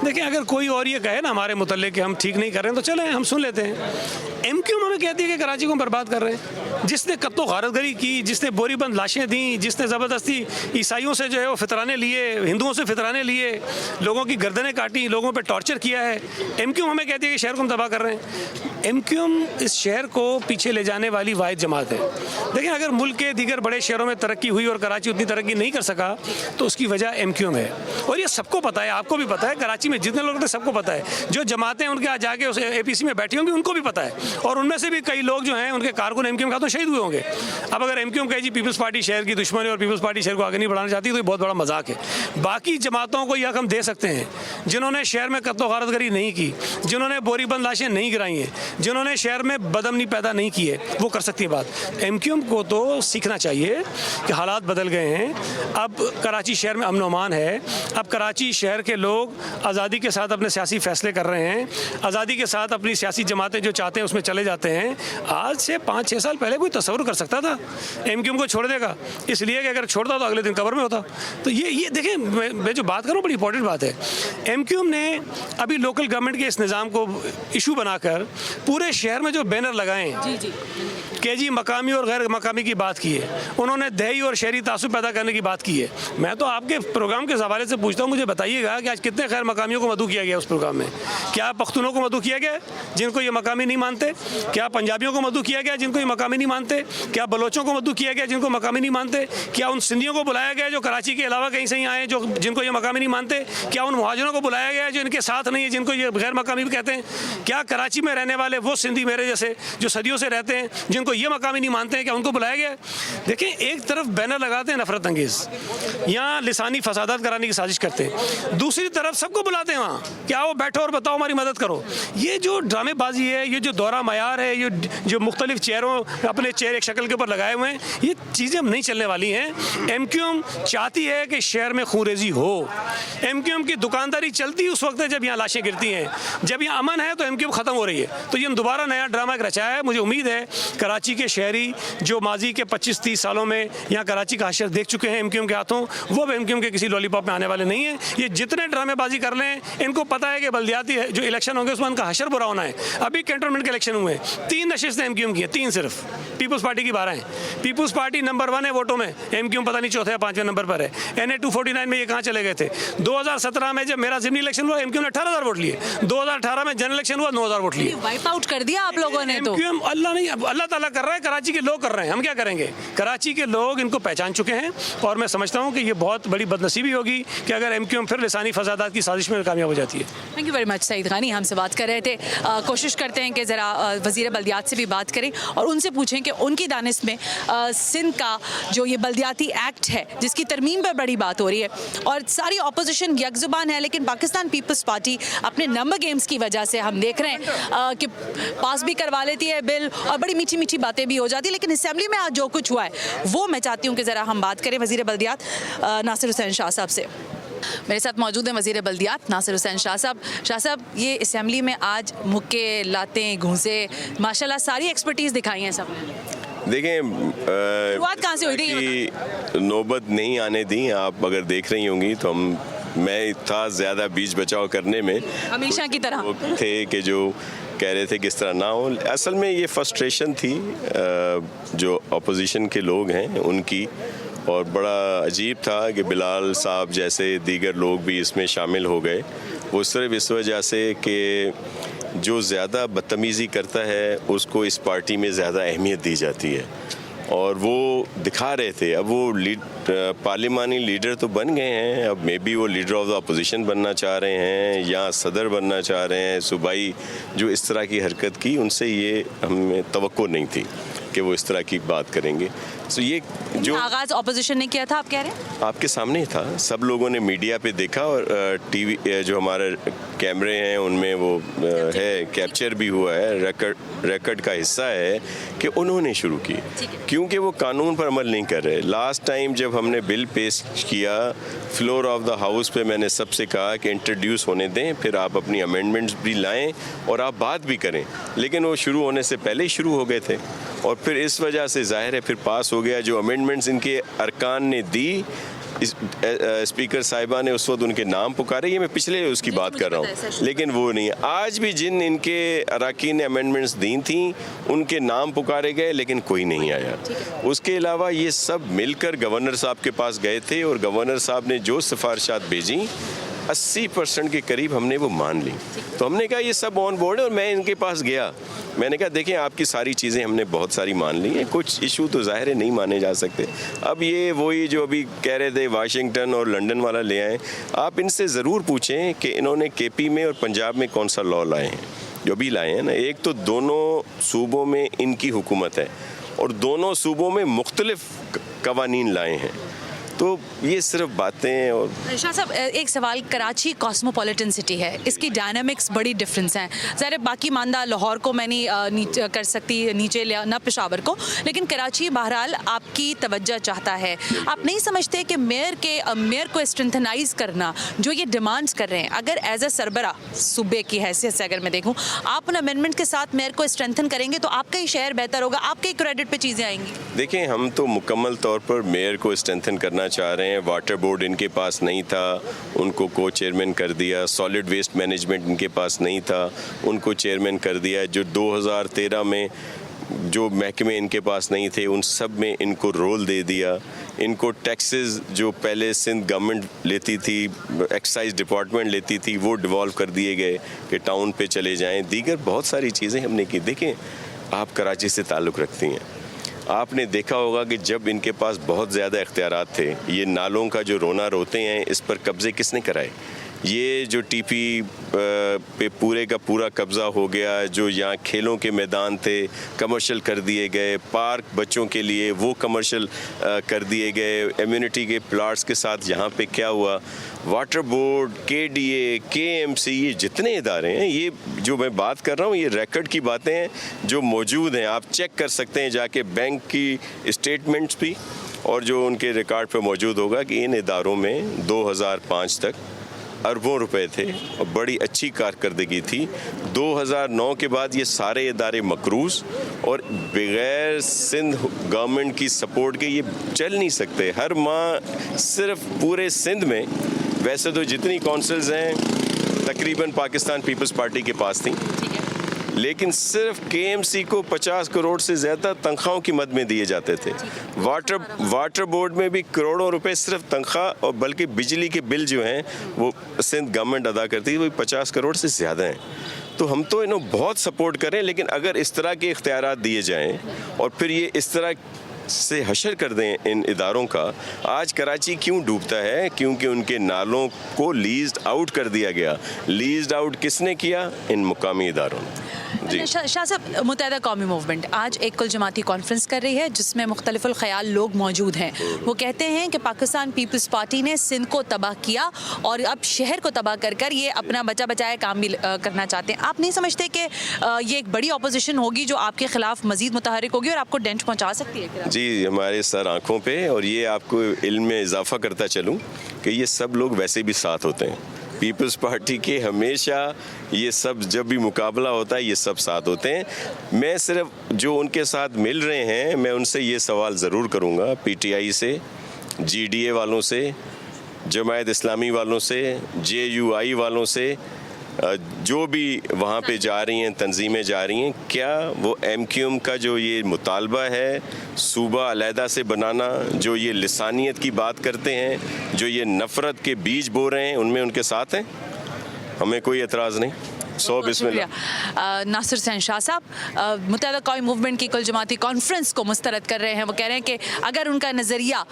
देखिए, अगर कोई और ये कहे ना हमारे मुतल्लिक़ कि हम ठीक नहीं कर रहे हैं, तो चलें हम सुन लेते हैं। MQ हमें कहती है कि कराची को हम बर्बाद कर रहे हैं। जिसने कत्तो गारतगरी की, जिसने बोरीबंद लाशें दी, जिसने ज़बरदस्ती ईसाइयों से जो है वो फितराने लिए, हिंदुओं से फितराने लिए, लोगों की गर्दनें काटी, लोगों पे टॉर्चर किया है, MQ हमें कहती है कि शहर को हम तबाह कर रहे हैं। MQ इस शहर को पीछे ले जाने वाली वाहिद जमात है। देखिए, अगर मुल्क के दीगर बड़े शहरों में तरक्की हुई और कराची उतनी तरक्की नहीं कर सका, तो उसकी वजह MQ है, और ये सबको पता है, आपको भी पता है, कराची में जितने लोग थे सबको पता है, जो जमातें उनके आज जाके उस APC में बैठी होंगी उनको भी पता है, और उनमें से भी कई लोग जो हैं उनके कारकुन MQ का तो शहीद हुए होंगे। अब अगर MQ कहे जी पीपल्स पार्टी शहर की दुश्मन है और पीपल्स पार्टी शहर को आगे नहीं बढ़ाना चाहती, तो ये बहुत बड़ा मजाक है। बाकी जमातों को यह हम दे सकते हैं जिन्होंने शहर में कत्लो गारतगरी नहीं की, जिन्होंने बोरीबंद लाशें नहीं गिराई हैं, जिन्होंने शहर में बदअमनी पैदा नहीं की है, वो कर सकती है बात। MQ को तो सीखना चाहिए कि हालात बदल गए हैं, अब कराची शहर में अमन अमान है, अब कराची शहर के लोग आज़ादी के साथ अपने सियासी फैसले कर रहे हैं, आज़ादी के साथ अपनी सियासी जमातें जो चाहते हैं उसमें चले जाते हैं। आज से 5-6 साल पहले कोई तस्वुर कर सकता था MQ को छोड़ देगा, इसलिए कि अगर छोड़ता तो अगले दिन कब्र में होता। तो ये देखिए, मैं जो बात कर रहा हूँ बड़ी इंपॉर्टेंट बात है। MQ ने अभी लोकल गवर्नमेंट के इस निज़ाम को इशू बनाकर पूरे शहर में जो बैनर लगाए कि जी मकामी और गैर मकामी की बात की है, उन्होंने दही और शहरी तासुब पैदा करने की बात की है। मैं तो आपके प्रोग्राम के हवाले से पूछता हूँ, मुझे बताइएगा कि आज कितने गैर मकामियों को मदऊ किया गया उस प्रोग्राम में? क्या पख्तूनों को मदऊ किया गया जिनको ये मकामी नहीं मानते? क्या पंजाबियों को मदऊ किया गया जिनको ये मकामी नहीं मानते? क्या बलोचों को मदऊ किया गया जिनको मकामी नहीं मानते? क्या उन सिंधियों को बुलाया गया जो कराची के अलावा कहीं से ही आए जो जिनको ये मकामी नहीं मानते? क्या उन मुहाजिरों को बुलाया गया जो इनके साथ नहीं है जिनको ये गैर मकामी भी कहते हैं? क्या कराची में रहने वाले वो सिंधी मेरे जैसे जो सदियों से रहते हैं जिनको ये मकामी नहीं मानते हैं, क्या उनको बुलाया गया? देखिए, एक तरफ बैनर लगाते हैं नफरत अंगेज, यहाँ लिसानी फसादात कराने की साजिश करते हैं, दूसरी तरफ सबको बुलाते हैं वहाँ कि आओ बैठो और बताओ हमारी मदद करो। ये जो ड्रामेबाजी है, ये जो दौरा मयार है, ये जो मुख्तलिफ चेहरों अपने चेहरे एक शक्ल के ऊपर लगाए हुए हैं, ये चीज़ें अब नहीं चलने वाली हैं। MQ चाहती है कि शहर में खूनरेजी हो। MQ की दुकानदारी चलती उस वक्त है जब यहाँ लाशें गिरती हैं, जब यहाँ अमन है तो MQ ख़त्म हो रही है। तो ये दोबारा नया ड्रामा रचाया है। मुझे उम्मीद है कराची के शहरी जो माजी के 25-30 सालों में यहाँ कराची का हशर देख चुके हैं MQ के हाथों, वो अब MQ के किसी लॉलीपॉप में आने वाले नहीं हैं। ये जितने ड्रामेबाजी कर लें, इनको पता है कि बल्दियाती जो इलेक्शन होंगे उसमें उनका हशर बुरा होना है। अभी कैंटोनमेंट के इलेक्शन हुए, 3 नशिस्तें MQ की हैं, 3 सिर्फ, पीपल्स पार्टी की 12 हैं। पीपल्स पार्टी नंबर 1 है वोटों में, MQ पता नहीं चौथे या 5वें नंबर पर है। NA 249 में ये कहाँ चले गए थे? 2017 में जब मेरा ज़िमनी इलेक्शन हुआ MQ ने 18,000 वोट लिए, 2018 में जनरल इलेक्शन हुआ 9,000 वोट लिए। वाइप आउट कर दिया आप लोगों ने। तो MQ अल्लाह नहीं, अल्लाह ताला कर रहा है, कराची के लोग कर रहे हैं, हम क्या करेंगे? कराची के लोग इनको पहचान चुके हैं और मैं समझता हूँ कि ये बहुत बड़ी बदनसीबी होगी कि अगर MQ फिर लिसानी फसादात की साजिश में कामयाब हो जाती है। Thank you very much Saeed Ghani, हमसे बात कर रहे थे। कोशिश करते हैं कि ज़रा वज़ीर बल्दियात से भी बात करें और उनसे पूछें कि उनकी दानिश में सिंध का जो ये बल्दियाती एक्ट है जिसकी तरमीम पर बड़ी बात हो रही है और सारी अपोजिशन यकजुबान है, लेकिन पाकिस्तान पीपल्स पार्टी अपने नंबर गेम्स की वजह से हम देख रहे हैं कि पास भी करवा लेती है बिल और बड़ी मीठी मीठी बातें भी हो जाती है। लेकिन असेंबली में आज जो कुछ हुआ है वो मैं चाहती हूँ कि ज़रा हम बात करें वज़ीर बल्दियात नासिर हुसैन शाह साहब से। मेरे साथ मौजूद हैं वज़ीर बल्दियात नासिर हुसैन शाह साहब। शाह साहब, ये असेंबली में आज मुक्के, लातें, घूंसे, माशाल्लाह सारी एक्सपर्टीज़ दिखाई हैं सबने। देखें, शुरुआत कहाँ से हुई थी कि नौबत नहीं आने दी। आप अगर देख रही होंगी तो मैं था ज़्यादा बीच बचाव करने में हमेशा की तरह थे कि जो कह रहे थे किस तरह ना हो। असल में ये फ्रस्ट्रेशन थी जो अपोजिशन के लोग हैं उनकी, और बड़ा अजीब था कि बिलाल साहब जैसे दीगर लोग भी इसमें शामिल हो गए। वो सिर्फ इस वजह से कि जो ज़्यादा बदतमीज़ी करता है उसको इस पार्टी में ज़्यादा अहमियत दी जाती है, और वो दिखा रहे थे। अब वो पार्लिमानी लीडर तो बन गए हैं, अब मे बी वो लीडर ऑफ द अपोजिशन बनना चाह रहे हैं या सदर बनना चाह रहे हैं। सूबाई जो इस तरह की हरकत की, उनसे ये हमें तवक्को नहीं थी कि वो इस तरह की बात करेंगे। तो ये जो आगाज ऑपोजिशन ने किया था, आप कह रहे हैं? आपके सामने ही था, सब लोगों ने मीडिया पे देखा, और टीवी जो हमारे कैमरे हैं उनमें वो है, कैप्चर भी हुआ है, रिकॉर्ड का हिस्सा है कि उन्होंने शुरू की, क्योंकि वो कानून पर अमल नहीं कर रहे। लास्ट टाइम जब हमने बिल पेश किया फ्लोर ऑफ द हाउस पे, मैंने सबसे कहा कि इंट्रोड्यूस होने दें, फिर आप अपनी अमेंडमेंट्स भी लाएं और आप बात भी करें, लेकिन वो शुरू होने से पहले ही शुरू हो गए थे, और फिर इस वजह से जाहिर है फिर पास हो गया। जो अमेंडमेंट्स इनके अरकान ने दी, स्पीकर साहिबा ने उस वक्त उनके नाम पुकारे, ये मैं पिछले उसकी बात कर रहा हूँ, लेकिन वो नहीं। आज भी जिन इनके अरकान ने अमेंडमेंट्स दी थी उनके नाम पुकारे गए, लेकिन कोई नहीं आया। उसके अलावा ये सब मिलकर गवर्नर साहब के पास गए थे, और गवर्नर साहब ने जो सिफारिशात भेजी 80% के करीब हमने वो मान ली। तो हमने कहा ये सब ऑन बोर्ड है, और मैं इनके पास गया, मैंने कहा देखें आपकी सारी चीज़ें हमने बहुत सारी मान ली हैं, कुछ इशू तो ज़ाहिर है नहीं माने जा सकते। अब ये वही जो अभी कह रहे थे वाशिंगटन और लंदन वाला ले आए, आप इनसे ज़रूर पूछें कि इन्होंने केपी में और पंजाब में कौन सा लॉ लाए हैं, जो भी लाए हैं ना। एक तो दोनों सूबों में इनकी हुकूमत है, और दोनों सूबों में मुख्तलिफ कवानीन लाए हैं, तो ये सिर्फ बातें। और शाह साहब, एक सवाल, कराची कॉस्मोपॉलिटन सिटी है, इसकी डायनामिक्स बड़ी डिफरेंस हैं। ज़ाहिर बाकी मानदा लाहौर को मैं नहीं कर सकती नीचे ना पेशावर को, लेकिन कराची बहरहाल आपकी तवज्जो चाहता है। आप नहीं समझते कि मेयर को स्ट्रेंथनाइज करना जो ये डिमांड्स कर रहे हैं, अगर एज ए सरबरा सूबे की हैसियत से अगर मैं देखूँ, आप उन अमेंडमेंट के साथ मेयर को स्ट्रेंथन करेंगे तो आपका ही शहर बेहतर होगा, आपके ही क्रेडिट पे चीज़ें आएंगी। देखें, हम तो मुकम्मल तौर पर मेयर को स्ट्रेंथन करना चाह रहे हैं। वाटर बोर्ड इनके पास नहीं था, उनको को चेयरमैन कर दिया। सॉलिड वेस्ट मैनेजमेंट इनके पास नहीं था, उनको चेयरमैन कर दिया। जो 2013 में जो महकमे इनके पास नहीं थे, उन सब में इनको रोल दे दिया। इनको टैक्सेस जो पहले सिंध गवर्नमेंट लेती थी, एक्साइज डिपार्टमेंट लेती थी, वो डिवॉल्व कर दिए गए कि टाउन पे चले जाएं। दीगर बहुत सारी चीज़ें हमने की। देखें, आप कराची से ताल्लुक़ रखती हैं, आपने देखा होगा कि जब इनके पास बहुत ज़्यादा इख्तियारात थे, ये नालों का जो रोना रोते हैं, इस पर कब्ज़े किसने कराए? ये जो टीपी पे पूरे का पूरा कब्ज़ा हो गया, जो यहाँ खेलों के मैदान थे कमर्शियल कर दिए गए, पार्क बच्चों के लिए वो कमर्शियल कर दिए गए, इम्यूनिटी के प्लाट्स के साथ यहाँ पे क्या हुआ। वाटर बोर्ड, KDA, KMC, ये जितने इदारे हैं, ये जो मैं बात कर रहा हूँ, ये रिकॉर्ड की बातें हैं जो मौजूद हैं। आप चेक कर सकते हैं जाके बैंक की स्टेटमेंट्स भी, और जो उनके रिकॉर्ड पे मौजूद होगा कि इन इदारों में 2005 तक अरबों रुपए थे और बड़ी अच्छी कारकर्दगी थी। 2009 के बाद ये सारे इदारे मकरूज, और बगैर सिंध गवर्नमेंट की सपोर्ट के ये चल नहीं सकते। हर माह सिर्फ पूरे सिंध में, वैसे तो जितनी काउंसिल्स हैं तकरीबन पाकिस्तान पीपल्स पार्टी के पास थी, लेकिन सिर्फ KMC को 50 करोड़ से ज़्यादा तनख्वाहों की मद में दिए जाते थे। वाटर बोर्ड में भी करोड़ों रुपए सिर्फ तनख्वाह, और बल्कि बिजली के बिल जो हैं वो सिंध गवर्नमेंट अदा करती है, वो 50 करोड़ से ज़्यादा हैं। तो हम तो इन्हें बहुत सपोर्ट करें, लेकिन अगर इस तरह के इख्तियारात दिए जाएँ और फिर ये इस तरह से हशर कर दें इन इदारों का। आज कराची क्यों डूबता है? क्योंकि उनके नालों को लीज्ड आउट कर दिया गया। लीज्ड आउट किसने किया? इन मुकामी इदारों ने। जी शाह साहब, मुत्तहिदा कौमी मूवमेंट आज एक कुल जमाती कॉन्फ्रेंस कर रही है जिसमें मुख्तलिफुल ख्याल लोग मौजूद हैं। वो कहते हैं कि पाकिस्तान पीपल्स पार्टी ने सिंध को तबाह किया और अब शहर को तबाह कर कर ये अपना बचा बचाया काम भी करना चाहते हैं। आप नहीं समझते कि ये एक बड़ी अपोजिशन होगी जो आपके खिलाफ मजीद मुतहरिक होगी और आपको डेंट पहुँचा सकती है? जी, हमारे सर आँखों पे, और ये आपको इल्म में इजाफा करता चलूँ कि ये सब लोग वैसे भी साथ होते हैं। पीपल्स पार्टी के हमेशा ये सब जब भी मुकाबला होता है ये सब साथ होते हैं। मैं सिर्फ जो उनके साथ मिल रहे हैं, मैं उनसे ये सवाल ज़रूर करूँगा, PTI से, GDA वालों से, जमायत इस्लामी वालों से, JUI वालों से, जो भी वहाँ पे जा रही हैं, तंजीमें जा रही हैं, क्या वो MQM का जो ये मुतालबा है सूबा अलहदा से बनाना, जो ये लिसानियत की बात करते हैं, जो ये नफ़रत के बीज बो रहे हैं, उनमें उनके साथ हैं? हमें कोई एतराज़ नहीं। सो बिस्मिल्लाह। नासिर हुसैन शाह साहब मुत्तहदा कौमी मूवमेंट की कुल जमाती कॉन्फ्रेंस को मुस्तरद कर रहे हैं। वो कह रहे हैं कि अगर उनका नज़रिया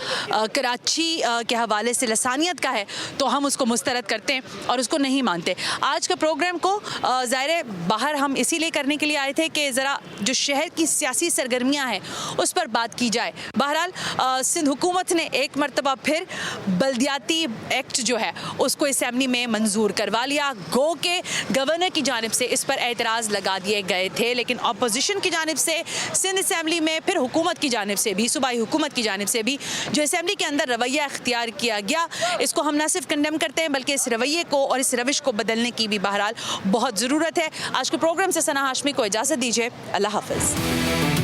कराची के हवाले से लसानियत का है तो हम उसको मुस्तरद करते हैं और उसको नहीं मानते। आज के प्रोग्राम को ज़ाहिर बाहर हम इसीलिए करने के लिए आए थे कि ज़रा जो शहर की सियासी सरगर्मियाँ हैं उस पर बात की जाए। बहरहाल सिंध हुकूमत ने एक मरतबा फिर बल्दियाती एक्ट जो है उसको असम्बली में मंजूर करवा लिया। गो के गवर्नर की जानिब से इस पर एतराज़ लगा दिए गए थे, लेकिन अपोजिशन की जानिब से सिंध असम्बली में, फिर हुकूमत की जानिब से भी, सूबाई हुकूमत की जानिब से भी जो असम्बली के अंदर रवैया इख्तियार किया गया, इसको हम न सिर्फ कंडेम करते हैं बल्कि इस रवैये को और इस रविश को बदलने की भी बहरहाल बहुत ज़रूरत है। आज के प्रोग्राम से सना हाशमी को इजाज़त दीजिए। अल्लाह हाफ़िज़।